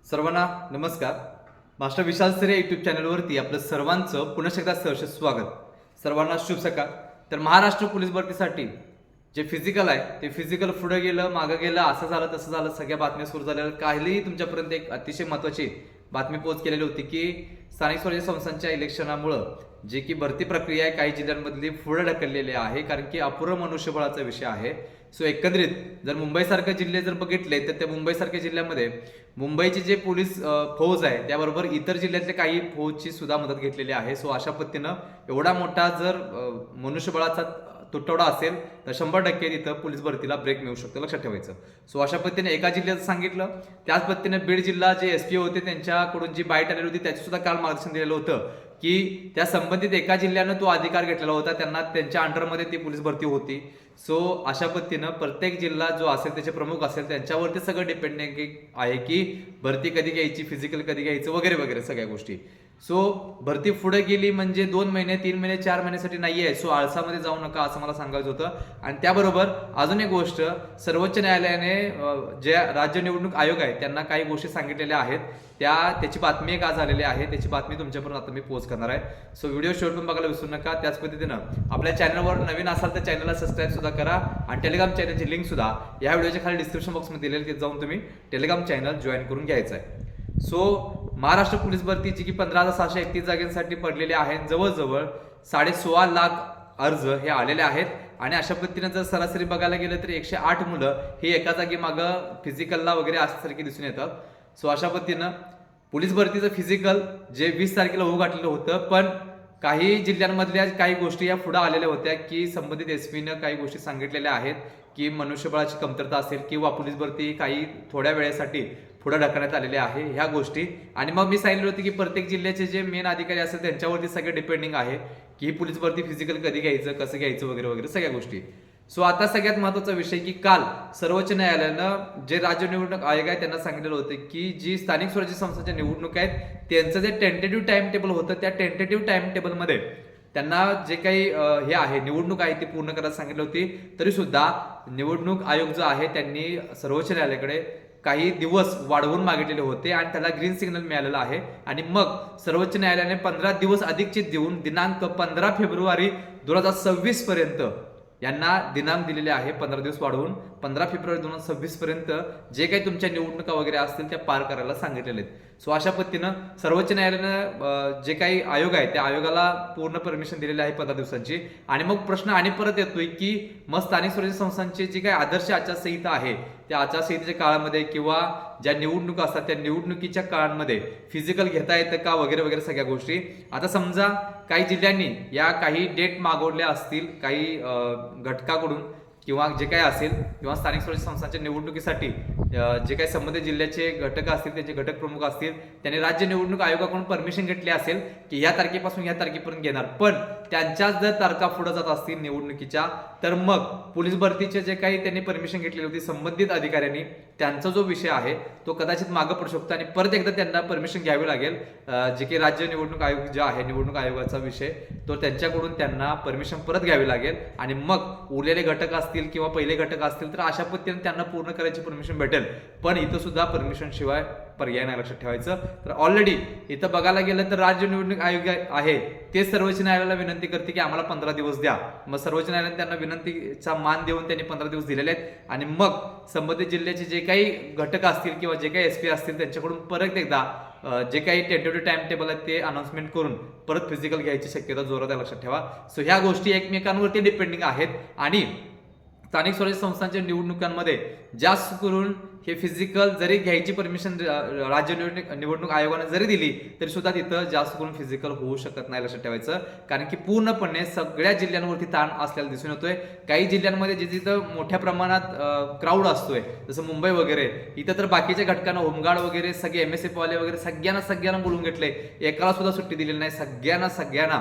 सर्वांना नमस्कार. मास्टर विशाल सरे यूट्यूब चॅनलवरती आपलं सर्वांचं पुन्हा एकदा सहर्ष स्वागत. सर्वांना शुभ सकाळ. तर महाराष्ट्र पोलीस भरतीसाठी जे फिजिकल आहे ते फिजिकल पुढे गेलं मागं गेलं, असं झालं तसं झालं, सगळ्या बातम्या सुरू झाल्या. काहीही तुमच्यापर्यंत एक अतिशय महत्त्वाची बातमी पोहोच केलेली होती की स्थानिक स्वराज्य संस्थांच्या इलेक्शनामुळं जे की भरती प्रक्रिया आहे काही जिल्ह्यांमधली पुढे ढकललेली आहे, कारण की अपुरं मनुष्यबळाचा विषय आहे. सो एकंदरीत जर मुंबईसारखे जिल्हे जर बघितले तर त्या मुंबईसारख्या जिल्ह्यामध्ये मुंबईचे जे पोलीस फौज आहे त्याबरोबर इतर जिल्ह्यातले काही फौजची सुद्धा मदत घेतलेली आहे. सो अशा पद्धतीनं एवढा मोठा जर मनुष्यबळाचा तुटवडा असेल तर 100% तिथं पोलीस भरतीला ब्रेक मिळू शकतो, लक्षात ठेवायचं. सो अशा पद्धतीने एका जिल्ह्याचं सांगितलं. त्याच पद्धतीने बीड जिल्हा जे एसपी होते त्यांच्याकडून जी बाईट आलेली होती त्याची सुद्धा काल मार्गदर्शन दिलेलं होतं की त्या संबंधित एका जिल्ह्यानं तो अधिकार घेतलेला होता, त्यांना त्यांच्या अंडरमध्ये ती पोलीस भरती होती. सो अशा पद्धतीनं प्रत्येक जिल्हा जो असेल त्याचे प्रमुख असेल त्यांच्यावरती सगळं डिपेंडिंग आहे की भरती कधी घ्यायची, फिजिकल कधी घ्यायचं वगैरे वगैरे सगळ्या गोष्टी. सो भरती पुढे गेली म्हणजे 2 महिने 3 महिने 4 महिन्यासाठी नाहीये. सो आळसामध्ये जाऊ नका असं मला सांगायचं होतं. आणि त्याबरोबर अजून एक गोष्ट, सर्वोच्च न्यायालयाने जे राज्य निवडणूक आयोग आहे त्यांना काही गोष्टी सांगितलेल्या आहेत, त्याची बातमी एक आज आलेली आहे. त्याची बातमी तुमच्यापर्यंत आता मी पोस्ट करणार आहे. सो व्हिडिओ शेवट पण बघायला विसरू नका. त्याच पद्धतीनं आपल्या चॅनलवर नवीन असाल तर चॅनलला सबस्क्राईब सुद्धा करा आणि टेलिग्राम चॅनलची लिंक सुद्धा या व्हिडिओच्या खाली डिस्क्रिप्शन बॉक्समध्ये दिलेली, तिथे जाऊन तुम्ही टेलिग्राम चॅनल जॉईन करून घ्यायचं आहे. सो महाराष्ट्र पोलीस भरतीची की 15,631 जागांसाठी पडलेले आहेत जवळजवळ 16.5 लाख अर्ज हे आलेले आहेत. आणि अशा पद्धतीने जर सरासरी बघायला गेलं तर 108 मुलं ही एका जागी मागं फिजिकलला वगैरे असल्यासारखी दिसून येतात. सो अशा पद्धतीनं पोलीस भरतीचं फिजिकल जे 20 तारखेला होऊ घातलेलं होतं, पण काही जिल्ह्यांमधल्या काही गोष्टी या पुढे आलेल्या होत्या की संबंधित एसपीनं काही गोष्टी सांगितलेल्या आहेत की मनुष्यबळाची कमतरता असेल किंवा पोलीस भरती काही थोड्या वेळेसाठी पुढे ढकलण्यात आलेले आहे ह्या गोष्टी. आणि मग मी सांगितलं होतं की प्रत्येक जिल्ह्याचे जे मेन अधिकारी असेल त्यांच्यावरती सगळे डिपेंडिंग आहे की ही पोलीस भरती फिजिकल कधी घ्यायचं, कसं घ्यायचं वगैरे वगैरे सगळ्या गोष्टी. सो आता सगळ्यात महत्त्वाचा विषय की काल सर्वोच्च न्यायालयानं जे राज्य निवडणूक आयोग आहे त्यांना सांगितलेलं होतं की जी स्थानिक स्वराज्य संस्थांच्या निवडणूक आहेत त्यांचं जे टेंटेटिव्ह टाइम टेबल होतं त्या टेंटेटिव्ह टाइम टेबलमध्ये त्यांना जे काही हे आहे निवडणूक आहे ती पूर्ण करायला सांगितली होती. तरी सुद्धा निवडणूक आयोग जो आहे त्यांनी सर्वोच्च न्यायालयाकडे काही दिवस वाढवून मागितलेले होते आणि त्याला ग्रीन सिग्नल मिळालेला आहे. आणि मग सर्वोच्च न्यायालयाने 15 दिवस अधिकचे देऊन दिनांक 15 फेब्रुवारी 2026 पर्यंत यांना दिनांक दिलेले आहे. 15 दिवस वाढवून 15 फेब्रुवारी 2026 पर्यंत जे काही तुमच्या निवडणुका वगैरे असतील त्या पार करायला सांगितलेले आहेत. सो अशा पद्धतीनं सर्वोच्च न्यायालयानं जे काही आयोग आहे त्या आयोगाला पूर्ण परमिशन दिलेली आहे 15 दिवसांची. आणि मग प्रश्न आणि परत येतोय की मग स्थानिक स्वराज्य संस्थांची जी काही आदर्श आचारसंहिता आहे त्या आचारसंहितेच्या काळामध्ये किंवा ज्या निवडणुका असतात त्या निवडणुकीच्या काळामध्ये फिजिकल घेता येतं का वगैरे वगैरे सगळ्या गोष्टी. आता समजा काही जिल्ह्यांनी या काही डेट मागवल्या असतील काही घटकाकडून किंवा जे काही असेल किंवा स्थानिक स्वराज्य संस्थांच्या निवडणुकीसाठी जे काही संबंधित जिल्ह्याचे घटक असतील त्यांचे घटक प्रमुख असतील त्यांनी राज्य निवडणूक आयोगाकडून परमिशन घेतली असेल की ह्या तारखेपासून ह्या तारखेपर्यंत घेणार, पण त्यांच्याच जर तारखा पुढे जात असतील निवडणुकीच्या तर मग पोलीस भरतीचे जे काही त्यांनी परमिशन घेतलेली होती संबंधित अधिकाऱ्यांनी त्यांचा जो विषय आहे तो कदाचित मागे पडू शकतो आणि परत एकदा त्यांना परमिशन घ्यावी लागेल. जे काही राज्य निवडणूक आयोग जे आहे निवडणूक आयोगाचा विषय तो त्यांच्याकडून त्यांना परमिशन परत घ्यावी लागेल आणि मग उरलेले घटक असतील किंवा पहिले घटक असतील तर अशा पद्धतीने त्यांना पूर्ण करायची परमिशन भेटेल. पण इथं सुद्धा परमिशन शिवाय पर्याय नाही, लक्षात ठेवायचं. तर ऑलरेडी इथं बघायला गेलं तर राज्य निवडणूक आयोग आहे ते सर्वोच्च न्यायालयाला विनंती करते की आम्हाला 15 दिवस द्या. मग सर्वोच्च न्यायालयाने त्यांना विनंतीचा मान देऊन त्यांनी 15 दिवस दिलेले आहेत आणि मग संबंधित जिल्ह्याचे जे काही घटक असतील किंवा जे काही एसपी असतील त्यांच्याकडून परत एकदा जे काही टेंटेटिव्ह टाइम टेबल आहे ते अनाउन्समेंट करून परत फिजिकल घ्यायची शक्यता जोरात आहे, लक्षात ठेवा. सो ह्या गोष्टी एकमेकांवरती डिपेंडिंग आहेत. आणि स्थानिक स्वराज्य संस्थांच्या निवडणुकांमध्ये जास्त करून हे फिजिकल जरी घ्यायची परमिशन राज्य निवडणूक आयोगाने जरी दिली तरी सुद्धा तिथं जास्त करून फिजिकल होऊ शकत नाही, लक्षात ठेवायचं. कारण की पूर्णपणे सगळ्या जिल्ह्यांवरती ताण असलेला दिसून येतोय. काही जिल्ह्यांमध्ये जिथं मोठ्या प्रमाणात क्राऊड असतोय जसं मुंबई वगैरे इथं तर बाकीच्या घटकांना होमगार्ड वगैरे सगळे MSF वाले वगैरे सगळ्यांना बोलून घेतलंय, एकाला सुद्धा सुट्टी दिलेली नाही. सगळ्यांना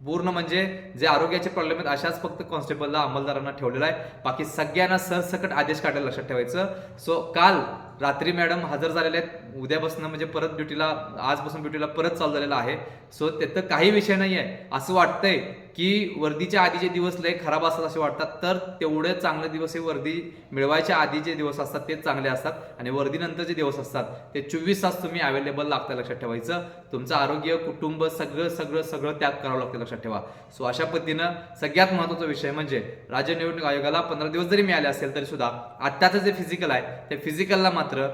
पूर्ण म्हणजे जे आरोग्याचे प्रॉब्लेम आहेत अशाच फक्त कॉन्स्टेबलला अंमलदारांना ठेवलेला आहे, बाकी सगळ्यांना सरसकट आदेश काढायला, लक्षात ठेवायचं. सो काल रात्री मॅडम हजर झालेले आहेत, उद्यापासून म्हणजे परत ड्युटीला आजपासून ड्युटीला परत चालू झालेला आहे. सो त्यात काही विषय नाही आहे असं वाटतंय की वर्दीच्या आधीचे दिवस लय खराब असतात असे वाटतात, तर तेवढे चांगले दिवस हे वर्दी मिळवायच्या आधीचे दिवस असतात ते चांगले असतात, आणि वर्दीनंतरचे दिवस असतात ते 24 तास तुम्ही अवेलेबल लागतं. लक्षात ठेवायचं, तुमचं आरोग्य, कुटुंब सगळं सगळं सगळं त्याग करावं लागतं. लक्षात ठेवा. सो अशा पद्धतीनं सगळ्यात महत्त्वाचा विषय म्हणजे राज्य निवडणूक आयोगाला 15 दिवस जरी मिळाले असेल तरी सुद्धा आत्ताचं जे फिजिकल आहे त्या फिजिकलला मात्र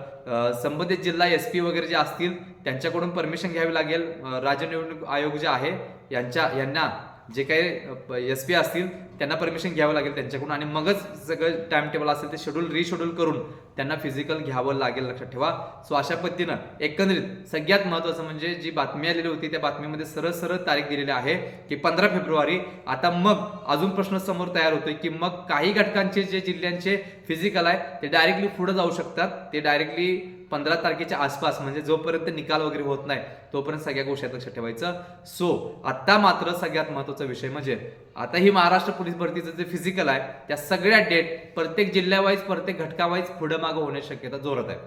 संबंधित जिल्हा SP वगैरे जे असतील त्यांच्याकडून परमिशन घ्यावी लागेल. राज्य निवडणूक आयोग जे आहे यांना जे काही SP असतील त्यांना परमिशन घ्यावं लागेल त्यांच्याकडून, आणि मगच सगळं टाइम टेबल असेल ते शेड्यूल रिशेड्यूल करून त्यांना फिजिकल घ्यावं लागेल. लक्षात ठेवा. सो अशा पद्धतीनं एकंदरीत सगळ्यात महत्त्वाचं म्हणजे जी बातमी आलेली होती त्या बातमीमध्ये सरळ सरळ तारीख दिलेली आहे की 15 फेब्रुवारी. आता मग अजून प्रश्न समोर तयार होतोय की मग काही घटकांचे जे जिल्ह्यांचे फिजिकल आहे ते डायरेक्टली पुढे जाऊ शकतात, ते डायरेक्टली 15 तारखेच्या आसपास, म्हणजे जोपर्यंत निकाल वगैरे होत नाही तोपर्यंत सगळ्या गोष्टी लक्षात ठेवायचं. सो आता मात्र सगळ्यात महत्त्वाचा विषय म्हणजे आता ही महाराष्ट्र पोलीस भरतीचं जे फिजिकल आहे त्या सगळ्या डेट प्रत्येक जिल्ह्यावाईज प्रत्येक घटकावाईज पुढे मागं होण्याची शक्यता जोरात आहे.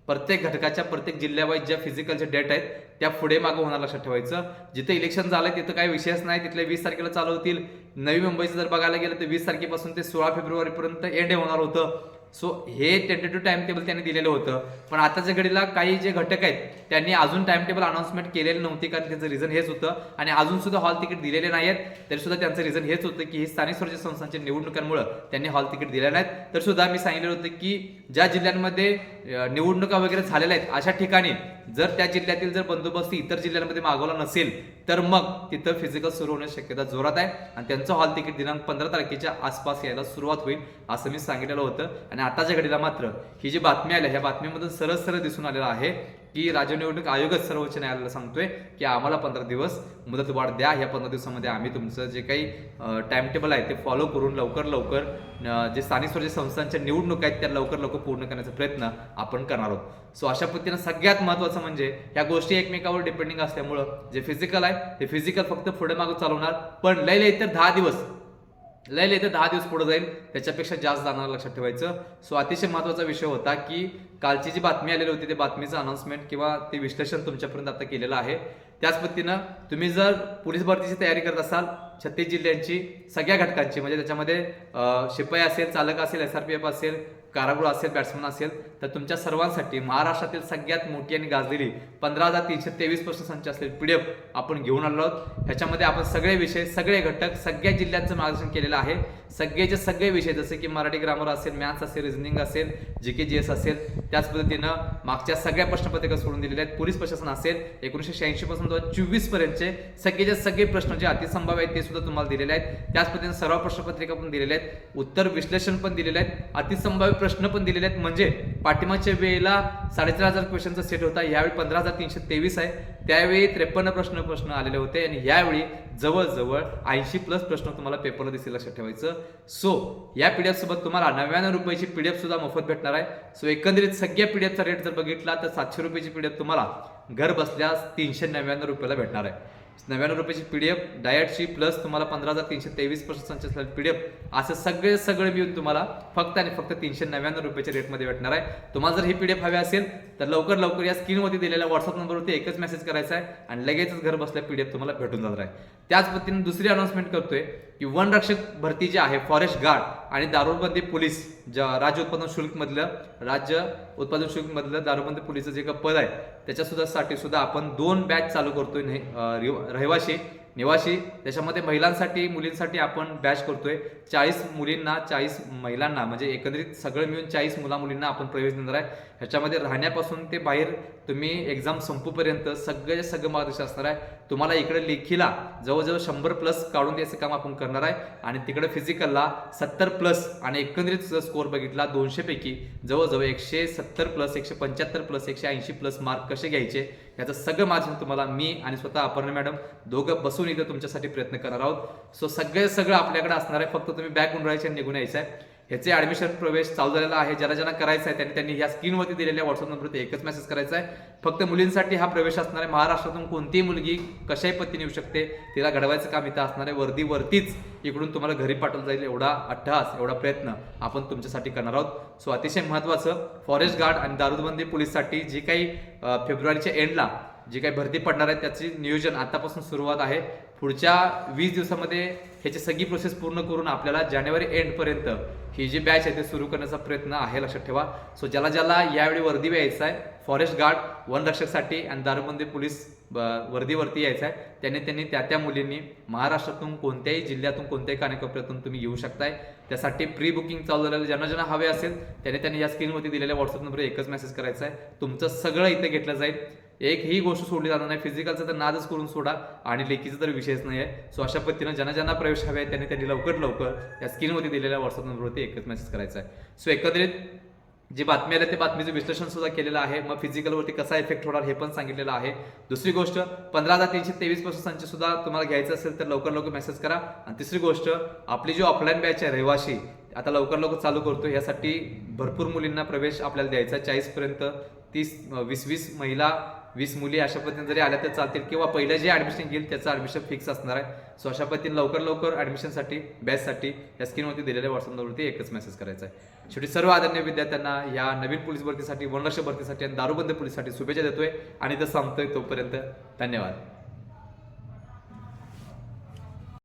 प्रत्येक घटकाच्या प्रत्येक जिल्ह्यावाईज ज्या फिजिकलच्या डेट आहेत त्या पुढे मागं होणार. लक्षात ठेवायचं. जिथे इलेक्शन झालंय तिथं काही विषयच नाही, तिथले 20 तारखेला चालू होतील. नवी मुंबईचं जर बघायला गेलं तर 20 तारखेपासून ते 16 फेब्रुवारीपर्यंत एंड होणार होतं. सो हे टेंटेटिव्ह टाइम टेबल त्यांनी दिलेलं होतं, पण आताच्या घडीला काही जे घटक आहेत त्यांनी अजून टाइम टेबल अनाउन्समेंट केलेली नव्हती, कारण त्याचं रिझन हेच होतं. आणि अजून सुद्धा हॉल तिकीट दिलेले नाहीत तरी सुद्धा त्यांचं रिझन हेच होतं की ही स्थानिक स्वराज्य संस्थांच्या निवडणुकांमुळे त्यांनी हॉल तिकीट दिले नाहीत. तर सुद्धा मी सांगितलं होतं की ज्या जिल्ह्यांमध्ये निवडणुका वगैरे झालेल्या आहेत अशा ठिकाणी जर त्या जिल्ह्यातील जर बंदोबस्त इतर जिल्ह्यांमध्ये मागवला नसेल तर मग तिथं फिजिकल सुरू होण्याची शक्यता जोरात आहे, आणि त्यांचं हॉल तिकीट दिनांक 15 तारखेच्या आसपास यायला सुरुवात होईल असं मी सांगितलेलं होतं. आणि आताच्या घडीला मात्र ही जी बातमी आली ह्या बातमीमधून सरळ सरळ दिसून आलेलं आहे की राज्य निवडणूक आयोगच सर्वोच्च न्यायालयाला सांगतोय की आम्हाला 15 दिवस मुदतवाढ द्या. या 15 दिवसामध्ये आम्ही तुमचं जे काही टाइम टेबल आहे ते फॉलो करून लवकर जे स्थानिक स्वराज्य संस्थांच्या निवडणूक आहेत त्या लवकर पूर्ण करण्याचा प्रयत्न आपण करणार आहोत. सो अशा पद्धतीनं सगळ्यात महत्त्वाचं म्हणजे ह्या गोष्टी एकमेकावर डिपेंडिंग असल्यामुळं जे फिजिकल आहे ते फिजिकल फक्त पुढे मागं चालवणार, पण लय तर 10 दिवस पुढे जाईल, त्याच्यापेक्षा जास्त जाणार. लक्षात ठेवायचं. सो अतिशय महत्त्वाचा विषय होता की कालची जी बातमी आलेली होती त्या बातमीचं अनाउन्समेंट किंवा ते विश्लेषण तुमच्यापर्यंत आता केलेलं आहे. त्याच पद्धतीनं तुम्ही जर पोलीस भरतीची तयारी करत असाल 36 जिल्ह्यांची सगळ्या घटकांची, म्हणजे त्याच्यामध्ये शिपाई असेल, चालक असेल, SRPF असेल, कारागृह असेल, बॅट्समन असेल, तर तुमच्या सर्वांसाठी महाराष्ट्रातील सगळ्यात मोठी आणि गाजलेली 15,323 प्रश्नसंच असलेली PDF आपण घेऊन आलो आहोत. ह्याच्यामध्ये आपण सगळे विषय, सगळे घटक, सगळ्या जिल्ह्यांचं मार्गदर्शन केलेलं आहे. सगळेचे सगळे विषय जसे की मराठी ग्रामर असेल, मॅथ्स असेल, रिझनिंग असेल, GK GS असेल, त्याच पद्धतीनं मागच्या सगळ्या प्रश्नपत्रिका सोडून दिलेल्या आहेत. पोलीस प्रशासन असेल 1986 पासून 2024 पर्यंतचे सगळेचे सगळे प्रश्न जे अतिसंभाव्य आहेत ते सुद्धा तुम्हाला दिलेले आहेत. त्याच पद्धतीने सर्व प्रश्नपत्रिका पण दिलेल्या आहेत, उत्तर विश्लेषण पण दिलेले आहेत, अतिसंभाव्य प्रश्न पण दिलेले आहेत. म्हणजे पाठिंबाच्या वेळेला 4,500 क्वेश्चनचा सेट होता, यावेळी 15,323 आहे. त्यावेळी 53 प्रश्न आलेले होते, आणि यावेळी जवळजवळ 80+ प्रश्न तुम्हाला पेपरला दिसतील. लक्षात ठेवायचं. सो या PDF सोबत तुम्हाला 99 रुपयाची PDF सुद्धा मोफत भेटणार आहे. सो एकंदरीत सगळ्या PDFचा रेट जर बघितला तर 700 रुपयाची PDF तुम्हाला घर बसल्यास 399 रुपयाला भेटणार आहे. 99 रुपयाची PDF डायटची प्लस तुम्हाला 15,323 प्रश्नसंच असलेली PDF असं सगळे मिळून तुम्हाला फक्त आणि फक्त 399 रुपयाच्या रेटमध्ये भेटणार आहे. तुम्हाला जर ही PDF हवी असेल तर लवकर या स्क्रीनवरती दिलेल्या व्हॉट्सअप नंबरवरती एकच मेसेज करायचा आहे आणि लगेचच घर बसल्या PDF तुम्हाला भेटून जाणार आहे. त्याच पद्धतीने दुसरी अनाउन्समेंट करतोय की वनरक्षक भरती जी आहे, फॉरेस्ट गार्ड आणि दारूबंदी पोलीस, राज्य उत्पादन शुल्क मधलं दारूबंदी पोलीसचं जे काही पद आहे त्याच्यासाठी सुद्धा आपण 2 बॅच चालू करतोय. रहिवाशी, निवासी, त्याच्यामध्ये महिलांसाठी, मुलींसाठी आपण बॅच करतोय. 40 मुलींना 40 महिलांना, म्हणजे एकंदरीत सगळं मिळून 40 मुलींना आपण प्रवेश देणार आहे. ह्याच्यामध्ये राहण्यापासून ते बाहेर तुम्ही एक्झाम संपूपर्यंत सगळं मार्गदर्शन असणार आहे. तुम्हाला इकडे लेखीला जवळजवळ 100+ काढून द्यायचं काम आपण करणार आहे, आणि तिकडे फिजिकलला 70+ आणि एकंदरीत स्कोअर बघितला 200 पैकी जवळजवळ 170+, 175+, 180+ मार्क कसे घ्यायचे याचं सगळं मार्गदर्शन तुम्हाला मी आणि स्वतः अपर्णा मॅडम दोघं बसून इथं तुमच्यासाठी प्रयत्न करणार आहोत. सो सगळं आपल्याकडे असणार आहे. फक्त तुम्ही बॅग गुंडरायचे आणि निघून यायचं आहे. ह्याचे ऍडमिशन प्रवेश चालू झालेला आहे. ज्यांना करायचं आहे त्यांनी ह्या स्क्रीनवरती दिलेल्या व्हॉट्सअप नंबरवरती एकच मेसेज करायचा आहे. फक्त मुलींसाठी हा प्रवेश असणार आहे. महाराष्ट्रातून कोणतीही मुलगी कशाही पद्धतीने येऊ शकते, तिला घडवायचं काम इथं असणार आहे. वर्दीवरतीच इकडून तुम्हाला घरी पाठवलं जाईल एवढा अट्टहास, एवढा प्रयत्न आपण तुमच्यासाठी करणार आहोत. सो अतिशय महत्त्वाचं, फॉरेस्ट गार्ड आणि दारूबंदी पोलीससाठी जे काही फेब्रुवारीच्या एंडला जी काही भरती पडणार आहे त्याची नियोजन आतापासून सुरुवात आहे. पुढच्या 20 दिवसामध्ये ह्याची सगळी प्रोसेस पूर्ण करून आपल्याला जानेवारी एंडपर्यंत ही जी बॅच आहे ते सुरू करण्याचा प्रयत्न आहे, लक्षात ठेवा. सो ज्याला ज्याला यावेळी वर्दी यायचं आहे, फॉरेस्ट गार्ड, वनरक्षकसाठी आणि दारूबंदी पोलीस वर्दीवरती यायचं आहे, त्यांनी त्या मुलींनी महाराष्ट्रातून कोणत्याही जिल्ह्यातून कोणत्याही कानाकोपऱ्यातून तुम्ही येऊ शकताय. त्यासाठी प्री बुकिंग चालू झालेलं, ज्यांना हवे असेल त्यांनी या स्क्रीनवरती दिलेल्या व्हॉट्सअप नंबर एकच मेसेज करायचा आहे. तुमचं सगळं इथे घेतलं जाईल. एक ही गोष्ट सोडली जाणार नाही. फिजिकलचा तर नादच करून सोडा आणि लेखीचा तर विषयच नाही आहे. सो अशा पद्धतीनं ज्यांना प्रवेश हवे आहे त्यांनी लवकर या स्क्रीनवरती दिलेल्या व्हॉट्सअप नंबरवरती एकच मेसेज करायचा आहे. सो एकंदरीत जी बातमी आली ते बातमीचं विश्लेषण सुद्धा केलेलं आहे. मग फिजिकलवरती कसा इफेक्ट होणार हे पण सांगितलेलं आहे. दुसरी गोष्ट 15,323 संच सुद्धा तुम्हाला घ्यायचं असेल तर लवकर मेसेज करा. आणि तिसरी गोष्ट, आपली जी ऑफलाईन बॅच आहे रहिवाशी, आता लवकर चालू करतो. यासाठी भरपूर मुलींना प्रवेश आपल्याला द्यायचा आहे. 40 पर्यंत 20 महिला 20 मुली अशा पद्धतीने जरी आल्या तर चालतील, किंवा पहिलं जे ऍडमिशन घेईल त्याचं ऍडमिशन फिक्स असणार आहे. सो अशा पद्धतीने लवकर ऍडमिशनसाठी बॅचसाठी या स्क्रीनवरती दिलेल्या व्हॉट्सअप नंबरवरती एकच मेसेज करायचा आहे. शेवटी सर्व आदरणीय विद्यार्थ्यांना या नवीन पोलीस भरतीसाठी, वनरक्षक भरतीसाठी आणि दारूबंदी पोलीससाठी शुभेच्छा देतोय आणि इथं सांगतोय. तोपर्यंत धन्यवाद.